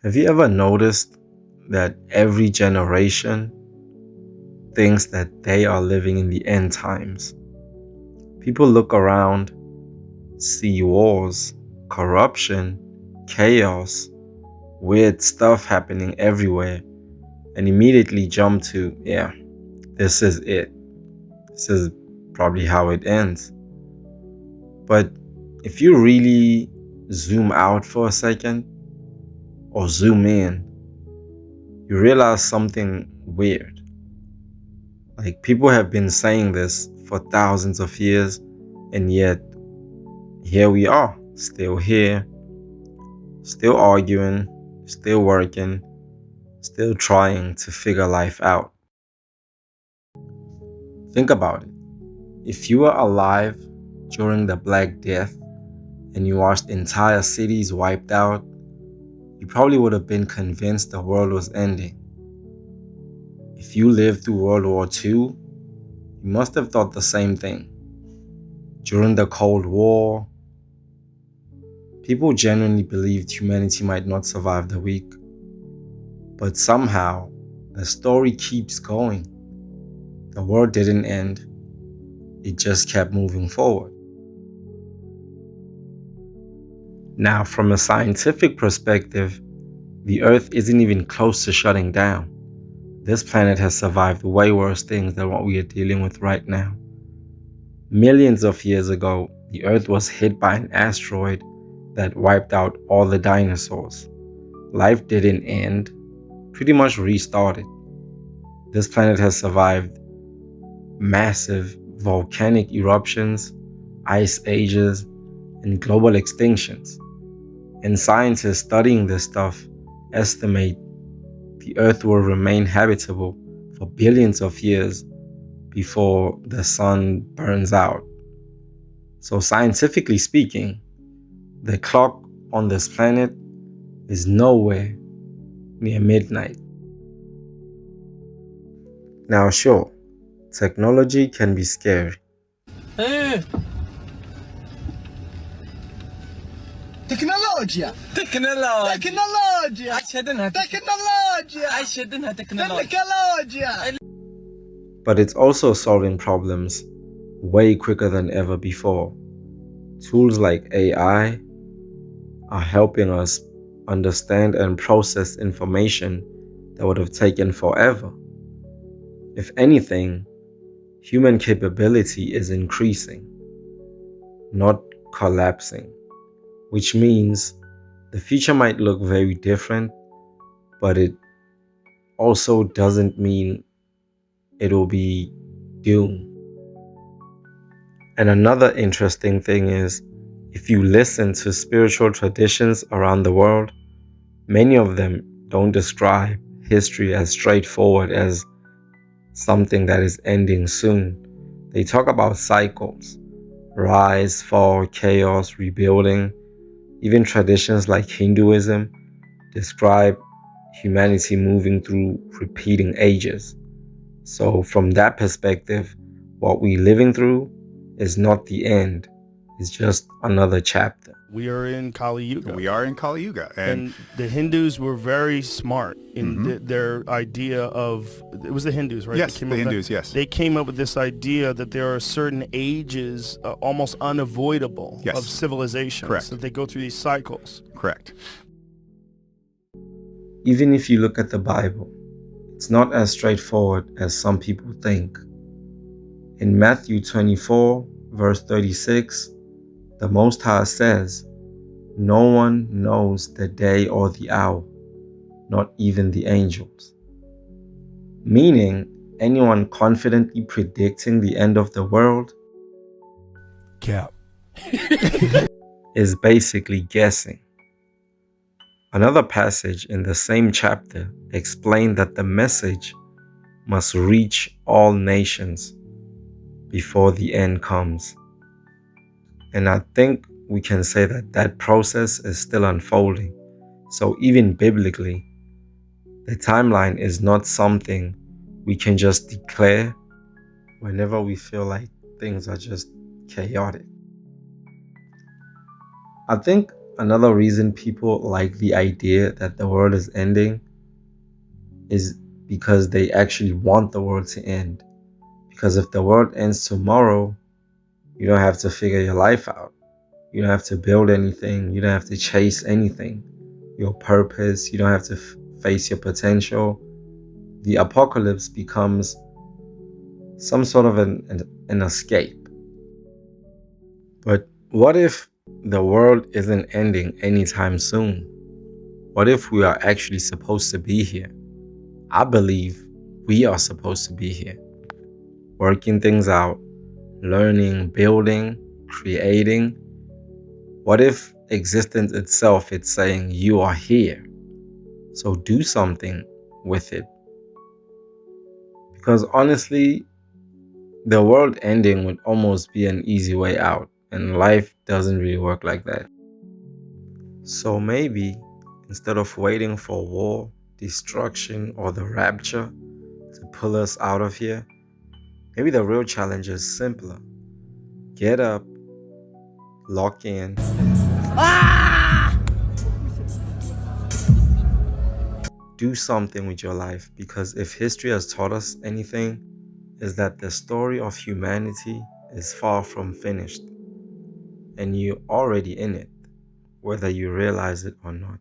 Have you ever noticed that every generation thinks that they are living in the end times? People look around, see wars, corruption, chaos, weird stuff happening everywhere, and immediately jump to, yeah, this is it. This is probably how it ends. But if you really zoom out for a second or zoom in, you realize something weird. Like, people have been saying this for thousands of years, and yet here we are, still here, still arguing, still working, still trying to figure life out. Think about it. If you were alive during the Black Death and you watched entire cities wiped out, you probably would have been convinced the world was ending. If you lived through World War II, you must have thought the same thing. During the Cold War, people genuinely believed humanity might not survive the week. But somehow, the story keeps going. The world didn't end, it just kept moving forward. Now, from a scientific perspective, the Earth isn't even close to shutting down. This planet has survived way worse things than what we are dealing with right now. Millions of years ago, the Earth was hit by an asteroid that wiped out all the dinosaurs. Life didn't end, pretty much restarted. This planet has survived massive volcanic eruptions, ice ages, and global extinctions. And scientists studying this stuff estimate the Earth will remain habitable for billions of years before the sun burns out. So, scientifically speaking, the clock on this planet is nowhere near midnight. Now, sure, technology can be scary. تكنولوجيا تكنولوجيا. But it's also solving problems way quicker than ever before. Tools like AI are helping us understand and process information that would have taken forever. If anything, human capability is increasing, not collapsing, which means the future might look very different, but it also doesn't mean it will be doomed. And another interesting thing is, if you listen to spiritual traditions around the world, many of them don't describe history as straightforward as something that is ending soon. They talk about cycles, rise, fall, chaos, rebuilding. Even traditions like Hinduism describe humanity moving through repeating ages. So from that perspective, what we're living through is not the end. It's just another chapter. We are in Kali Yuga. We are in Kali Yuga. And the Hindus were very smart in their idea of, it was the Hindus, right? Yes, the Hindus, yes. They came up with this idea that there are certain ages almost unavoidable of civilization. Correct. So they go through these cycles. Correct. Even if you look at the Bible, it's not as straightforward as some people think. In Matthew 24, verse 36, the Most High says, "No one knows the day or the hour, not even the angels." Meaning, anyone confidently predicting the end of the world Cap. is basically guessing. Another passage in the same chapter explained that the message must reach all nations before the end comes. And I think we can say that that process is still unfolding. So even biblically, the timeline is not something we can just declare whenever we feel like things are just chaotic. I think another reason people like the idea that the world is ending is because they actually want the world to end. Because if the world ends tomorrow, you don't have to figure your life out. You don't have to build anything. You don't have to chase anything. Your purpose. You don't have to face your potential. The apocalypse becomes some sort of an escape. But what if the world isn't ending anytime soon? What if we are actually supposed to be here? I believe we are supposed to be here, working things out, learning, building, creating. What if existence itself is saying you are here? So do something with it. Because honestly, the world ending would almost be an easy way out, and life doesn't really work like that. So maybe instead of waiting for war, destruction, or the rapture to pull us out of here, maybe the real challenge is simpler. Get up, lock in, do something with your life, because if history has taught us anything, is that the story of humanity is far from finished, and you're already in it, whether you realize it or not.